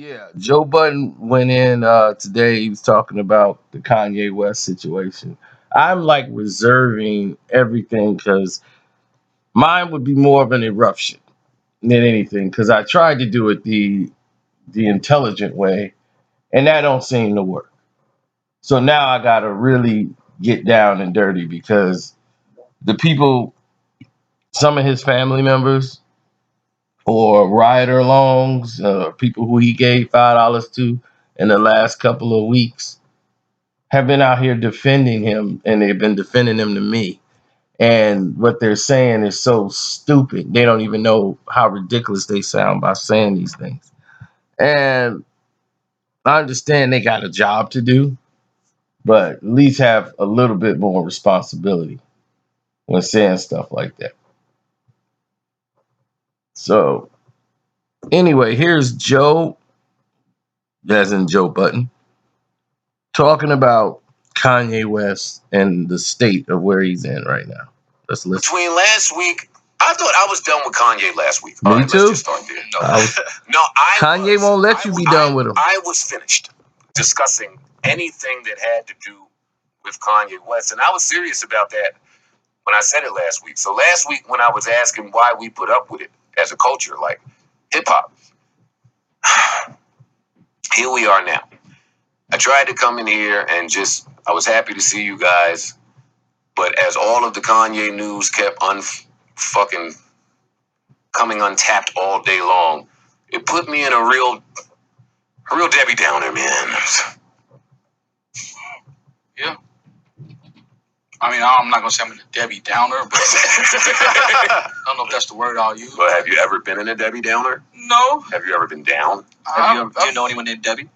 Yeah, Joe Budden went in today. He was talking about the Kanye West situation. I'm like reserving everything because mine would be more of an eruption than anything because I tried to do it the intelligent way, and that don't seem to work. So now I gotta really get down and dirty because the people, some of his family members or rioter alongs, people who he gave $5 to in the last couple of weeks have been out here defending him, and they've been defending him to me. And what they're saying is so stupid. They don't even know how ridiculous they sound by saying these things. And I understand they got a job to do, but at least have a little bit more responsibility when saying stuff like that. So anyway, here's Joe, as in Joe Button, talking about Kanye West and the state of where he's in right now. Let's listen. Between last week, I thought I was done with Kanye last week. Me too. Let's just start there. No, Kanye won't let you be done with him. I was finished discussing anything that had to do with Kanye West, and I was serious about that when I said it last week. So last week, when I was asking why we put up with it as a culture, like hip hop, here we are now. I tried to come in here and I was happy to see you guys, but as all of the Kanye news kept fucking coming untapped all day long, it put me in a real Debbie Downer, man. Yeah. I mean, I'm not gonna say I'm in a Debbie Downer, but I don't know if that's the word I'll use. But have you ever been in a Debbie Downer? No. Have you ever been down? Do you know anyone named Debbie?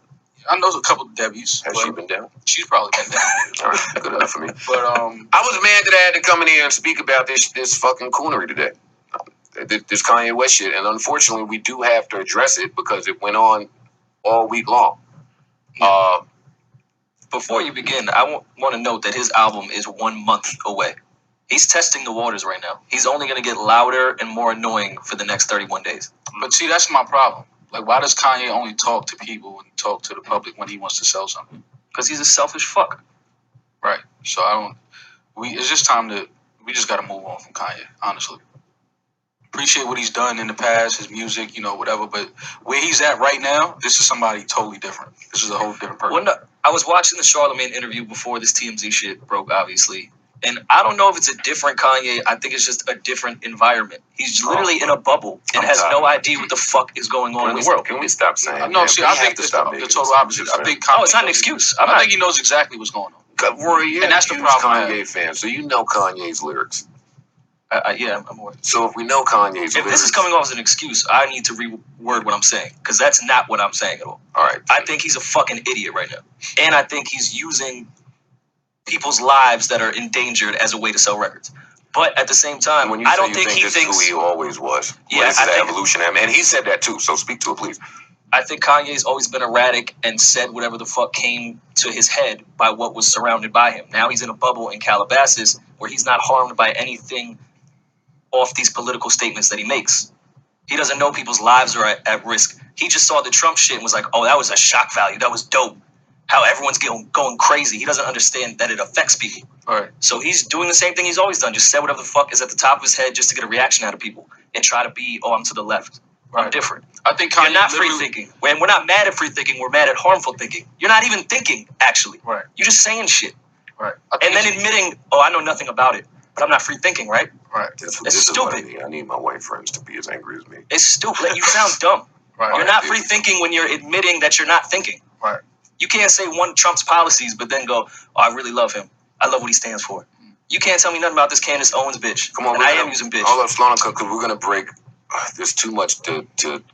I know a couple of Debbies. Has she been down? She's probably been down. All right, good enough for me. But I was mad that I had to come in here and speak about this fucking coonery today. This Kanye West shit, and unfortunately, we do have to address it because it went on all week long. Before you begin, I want to note that his album is 1 month away. He's testing the waters right now. He's only going to get louder and more annoying for the next 31 days. But see, that's my problem. Like, why does Kanye only talk to people and talk to the public when he wants to sell something? Because he's a selfish fuck. Right. So it's just time we just got to move on from Kanye, honestly. Appreciate what he's done in the past, his music, whatever. But where he's at right now, this is somebody totally different. This is a whole different person. Well, no, I was watching the Charlemagne interview before this TMZ shit broke, obviously. And I don't know if it's a different Kanye. I think it's just a different environment. He's literally in a bubble and has no idea what the fuck is going on in the world. Can we stop saying No, see, I think it's the total opposite. I think it's not an excuse. I think he knows exactly what's going on. Rory, and that's the problem. Kanye fan, so you know Kanye's lyrics. Yeah, I'm aware. So if we know Kanye's lyrics... If this is coming off as an excuse, I need to reword what I'm saying, because that's not what I'm saying at all. All right. I think he's a fucking idiot right now. And I think he's using people's lives that are endangered as a way to sell records. But at the same time, I don't think he thinks... who he always was. Yeah, this is the evolution. And he said that too, so speak to it, please. I think Kanye's always been erratic and said whatever the fuck came to his head by what was surrounded by him. Now he's in a bubble in Calabasas where he's not harmed by anything off these political statements that he makes. He doesn't know people's lives are at risk. He just saw the Trump shit and was like, oh, that was a shock value. That was dope. How everyone's going crazy. He doesn't understand that it affects people. All right. So he's doing the same thing he's always done. Just say whatever the fuck is at the top of his head just to get a reaction out of people and try to be, oh, I'm to the left. I'm different. I think Kanye You're not free thinking. When we're not mad at free thinking, we're mad at harmful thinking. You're not even thinking, actually. Right. You're just saying shit. Right. And then admitting, oh, I know nothing about it, but I'm not free thinking, right? Right. It's stupid. I need my white friends to be as angry as me. It's stupid. Like, you sound dumb. Right. You're not free thinking when you're admitting that you're not thinking. Right. You can't say one Trump's policies, but then go, oh, I really love him. I love what he stands for. You can't tell me nothing about this Candace Owens bitch. Come on, and I am using bitch. Hold up, slow down, because we're going to break. There's too much to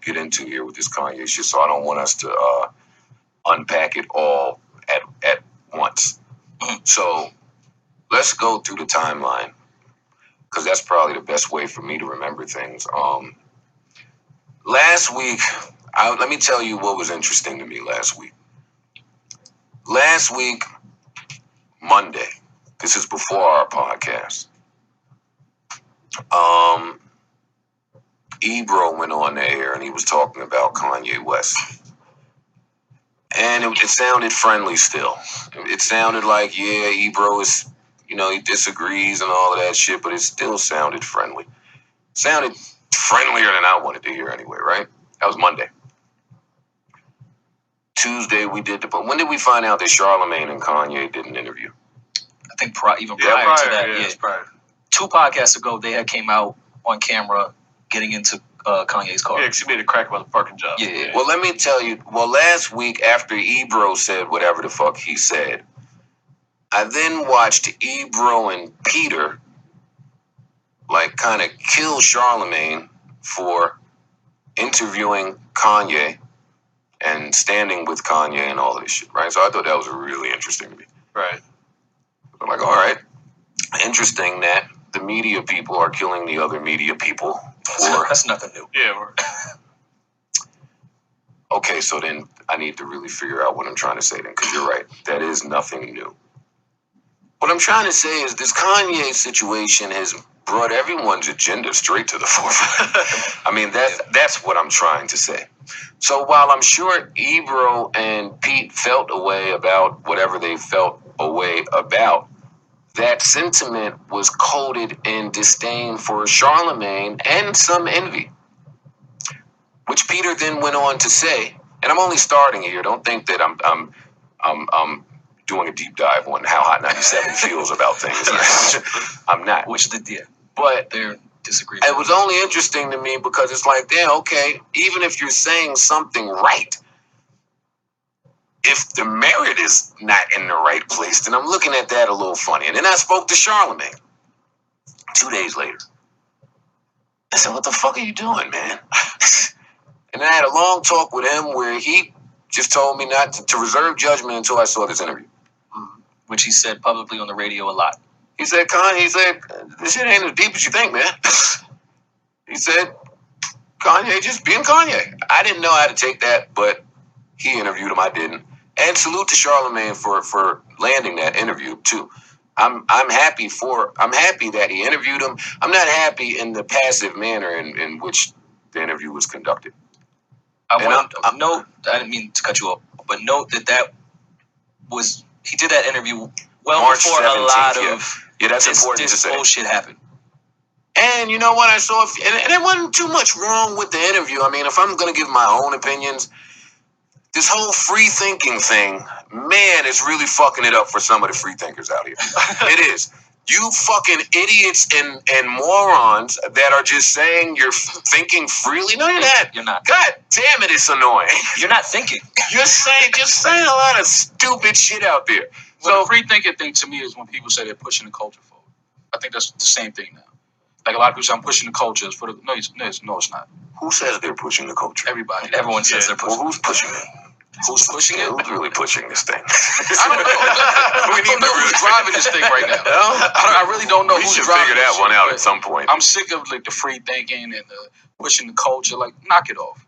get into here with this Kanye shit, so I don't want us to unpack it all at once. So let's go through the timeline, because that's probably the best way for me to remember things. Last week, let me tell you what was interesting to me last week. Last week, Monday, this is before our podcast, Ebro went on the air and he was talking about Kanye West. And it sounded friendly still. It sounded like, yeah, Ebro is, he disagrees and all of that shit, but it still sounded friendly. Sounded friendlier than I wanted to hear anyway, right? That was Monday. Tuesday, we did when did we find out that Charlemagne and Kanye did an interview? I think prior to that, yeah. Prior. 2 podcasts ago, they had came out on camera getting into Kanye's car. Yeah, because he made a crack about the parking job. Yeah. Well, let me tell you, last week after Ebro said whatever the fuck he said, I then watched Ebro and Peter kind of kill Charlemagne for interviewing Kanye and standing with Kanye and all this shit, right? So I thought that was really interesting to me. Right. I'm like, all right, interesting that the media people are killing the other media people for... That's nothing new. Yeah. Okay, so then I need to really figure out what I'm trying to say then, because you're right. That is nothing new. What I'm trying to say is this Kanye situation has brought everyone's agenda straight to the forefront. I mean, that's what I'm trying to say. So while I'm sure Ebro and Pete felt a way about whatever they felt a way about, that sentiment was coded in disdain for Charlemagne and some envy, which Peter then went on to say, and I'm only starting here. Don't think that I'm doing a deep dive on how Hot 97 feels about things. I'm not. But They're disagreeing. it was only interesting to me because it's like, damn, okay, even if you're saying something right, if the merit is not in the right place, then I'm looking at that a little funny. And then I spoke to Charlemagne 2 days later. I said, what the fuck are you doing, man? And I had a long talk with him where he just told me not to reserve judgment until I saw this interview. Which he said publicly on the radio a lot. He said, this shit ain't as deep as you think, man. He said, Kanye just being Kanye. I didn't know how to take that, but he interviewed him. I didn't. And salute to Charlemagne for landing that interview too. I'm happy that he interviewed him. I'm not happy in the passive manner in which the interview was conducted. I didn't mean to cut you off, but note that he did that interview March before 17th, a lot of that's important to this say. bullshit happened. And you know what I saw? And there wasn't too much wrong with the interview. I mean, if I'm going to give my own opinions, this whole free thinking thing, man, it's really fucking it up for some of the free thinkers out here. It is. You fucking idiots and morons that are just saying you're thinking freely. No, you're not. You're not. God damn it, it's annoying. You're not thinking. You're saying a lot of stupid shit out there. So the free thinking thing to me is when people say they're pushing the culture forward. I think that's the same thing now. Like a lot of people say I'm pushing the culture. It's for the no, it's not. Who says they're pushing the culture? Everybody. Everyone says they're pushing. Well, who's pushing it? Who's pushing it? Who's really pushing this thing? I don't know who's driving this thing right now. I really don't know We who's should driving figure that this one shit, out but at some point. I'm sick of the free thinking and the pushing the culture. Like, knock it off.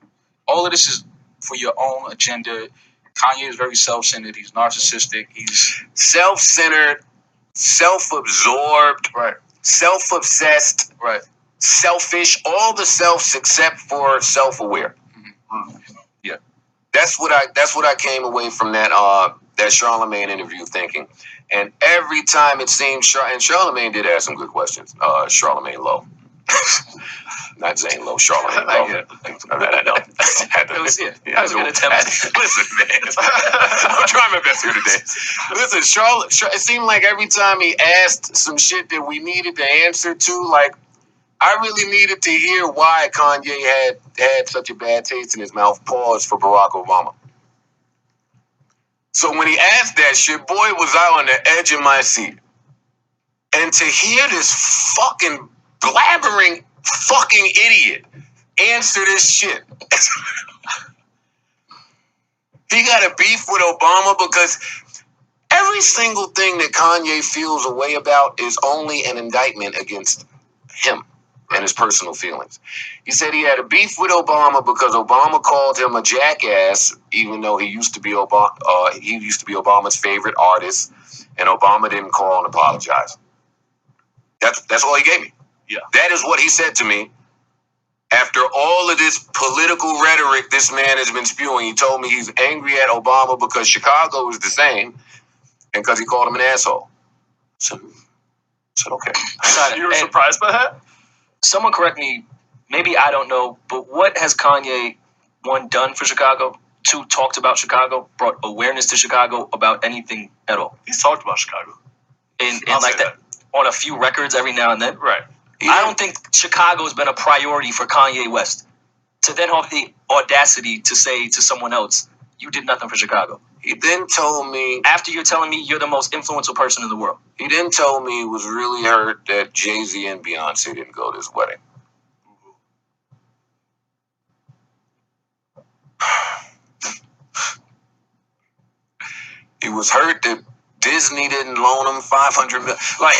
All of this is for your own agenda. Kanye is very self-centered. He's narcissistic. He's Self-centered, self-absorbed, right, self-obsessed, right. selfish, all the selves except for self-aware. Mm-hmm. Yeah, that's what I came away from that Charlemagne interview thinking. And every time it seemed, and Charlemagne did ask some good questions. Charlemagne Lowe. Not Zane Lowe, Charlemagne Lowe. I know. That was a good attempt. Listen, man. I'm trying my best here today. Listen, Charlotte, it seemed like every time he asked some shit that we needed to answer to, like, I really needed to hear why Kanye had such a bad taste in his mouth, pause, for Barack Obama. So when he asked that shit, boy, was I on the edge of my seat. And to hear this fucking blabbering fucking idiot answer this shit. He got a beef with Obama because every single thing that Kanye feels a way about is only an indictment against him and his personal feelings. He said he had a beef with Obama because Obama called him a jackass, even though he used to be Obama's favorite artist, and Obama didn't call and apologize. That's all he gave me. Yeah. That is what he said to me. After all of this political rhetoric this man has been spewing, he told me he's angry at Obama because Chicago is the same and because he called him an asshole. So okay. You were surprised by that? Someone correct me. Maybe I don't know, but what has Kanye, one, done for Chicago? Two, talked about Chicago, brought awareness to Chicago about anything at all? He's talked about Chicago. And like that, on a few records every now and then. Right. I don't think Chicago's been a priority for Kanye West to then have the audacity to say to someone else, you did nothing for Chicago. He then told me, after you're telling me you're the most influential person in the world. He then told me he was really hurt that Jay-Z and Beyonce didn't go to his wedding. He was hurt that Disney didn't loan him $500 million. Like,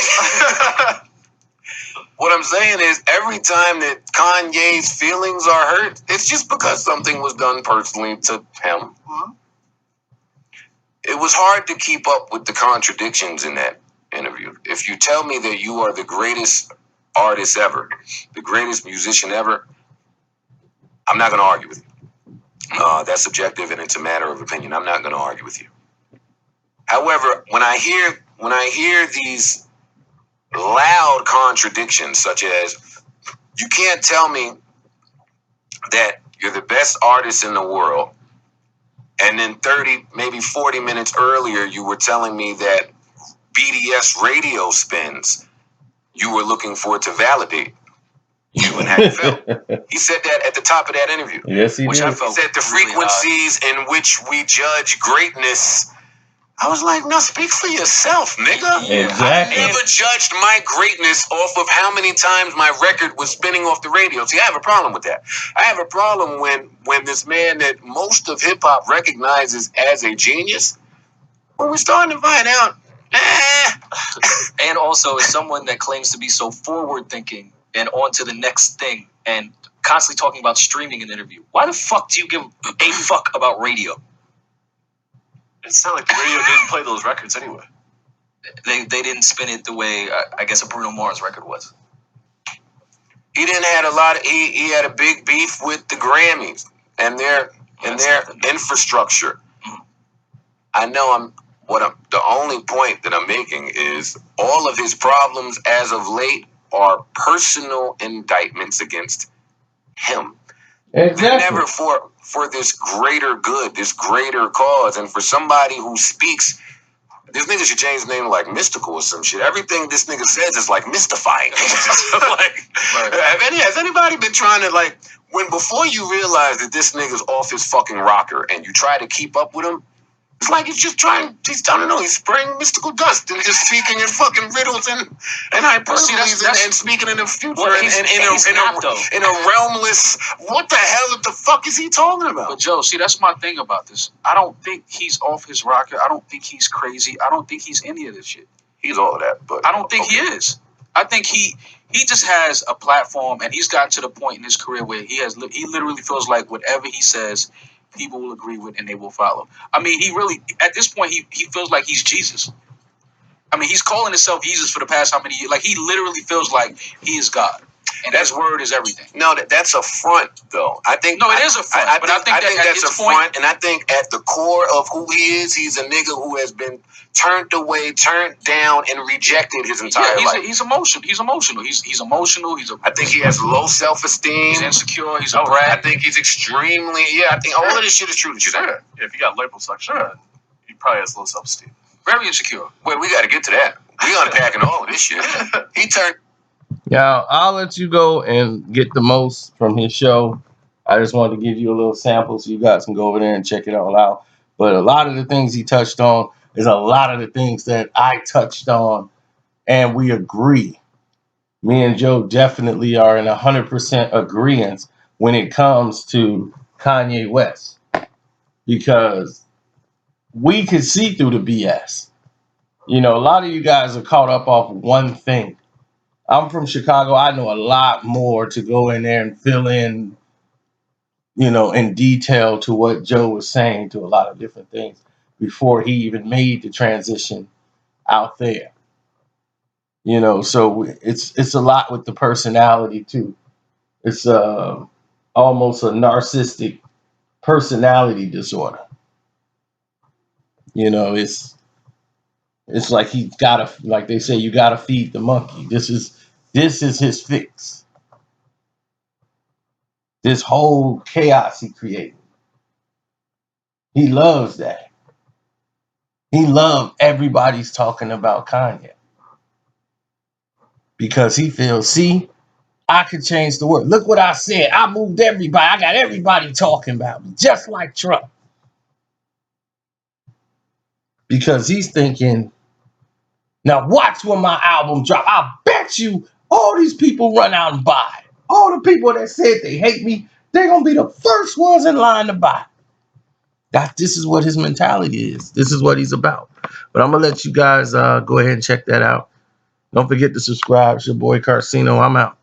what I'm saying is, every time that Kanye's feelings are hurt, it's just because something was done personally to him. Mm-hmm. It was hard to keep up with the contradictions in that interview. If you tell me that you are the greatest artist ever, the greatest musician ever, I'm not going to argue with you. That's subjective and it's a matter of opinion. I'm not going to argue with you. However, when I hear these loud contradictions, such as, you can't tell me that you're the best artist in the world, and then 30, maybe 40 minutes earlier, you were telling me that BDS radio spins you were looking for to validate you and how you felt. He said that at the top of that interview. Yes, he did. I felt said the frequencies in which we judge greatness. I was like, no, speak for yourself, nigga. Exactly. I never judged my greatness off of how many times my record was spinning off the radio. See, I have a problem with that. I have a problem when this man that most of hip-hop recognizes as a genius, when we're starting to find out, And also, as someone that claims to be so forward-thinking and on to the next thing and constantly talking about streaming in an interview, why the fuck do you give a fuck about radio? It's not like the radio didn't play those records anyway. They didn't spin it the way I guess a Bruno Mars record was. He didn't had a lot of he had a big beef with the Grammys and their infrastructure. I know the only point that I'm making is all of his problems as of late are personal indictments against him. Exactly. They're never for this greater good, this greater cause, and for somebody who speaks. This nigga should change his name to like Mystical or some shit. Everything this nigga says is like mystifying. Has anybody been trying to like before you realize that this nigga's off his fucking rocker and you try to keep up with him? It's like he's just trying. I don't know. He's spraying mystical dust and just speaking in fucking riddles and hyperboles and speaking in the future in a realmless. What the hell the fuck is he talking about? But Joe, see, that's my thing about this. I don't think he's off his rocker. I don't think he's crazy. I don't think he's any of this shit. He's all of that, but I don't think he is. I think he just has a platform, and he's gotten to the point in his career where he literally feels like whatever he says, people will agree with and they will follow. I mean, he really, at this point, he feels like he's Jesus. I mean, he's calling himself Jesus for the past how many years? Like, he literally feels like he is God. And his word is everything. No, that's a front, though. I think it is a front. I think that's a front, and I think at the core of who he is, he's a nigga who has been turned away, turned down, and rejected his entire life. He's emotional. He's emotional. He's emotional. I think he has low self-esteem. He's insecure. He's a brat. I think he's extremely. Yeah, I think all of this shit is true. Sure. If you got labels like sure, he probably has low self-esteem. Very insecure. Wait, we got to get to that. We unpacking all of this shit. He turned. Now, I'll let you go and get the most from his show. I just wanted to give you a little sample so you guys can go over there and check it all out. But a lot of the things he touched on is a lot of the things that I touched on, and we agree. Me and Joe definitely are in 100% agreement when it comes to Kanye West, because we can see through the BS. You know, a lot of you guys are caught up off one thing. I'm from Chicago. I know a lot more to go in there and fill in, you know, in detail to what Joe was saying to a lot of different things before he even made the transition out there. You know, so it's a lot with the personality too. It's almost a narcissistic personality disorder. You know, it's like he's gotta, like they say, you gotta feed the monkey. This is his fix. This whole chaos he created. He loves that. He loves everybody's talking about Kanye. Because he feels, see, I could change the world. Look what I said. I moved everybody. I got everybody talking about me, just like Trump. Because he's thinking, now watch when my album drop. I bet you all these people run out and buy it. All the people that said they hate me, they're going to be the first ones in line to buy it. This is what his mentality is. This is what he's about. But I'm going to let you guys go ahead and check that out. Don't forget to subscribe. It's your boy Carcino. I'm out.